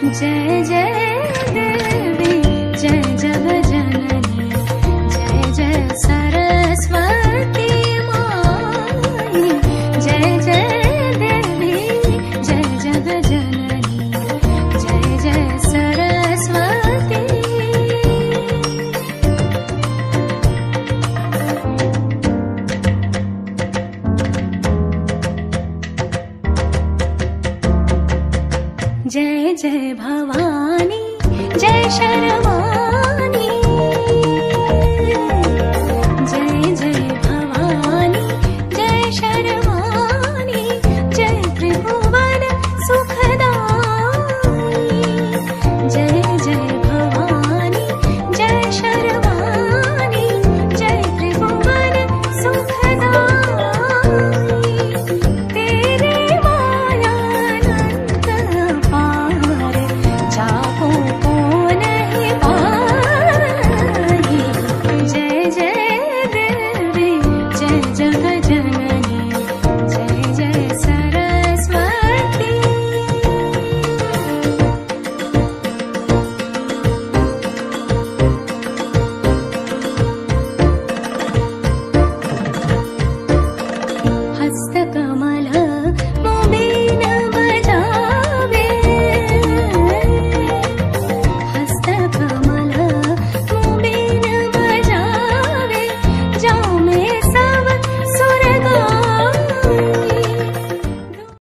जय जय देवी जय जगज्जननी जय जय सरस्वती माई जय जय देवी जय जगज्जननी जय जय सरस्वती। जय जय भवानी जय शर्वाणी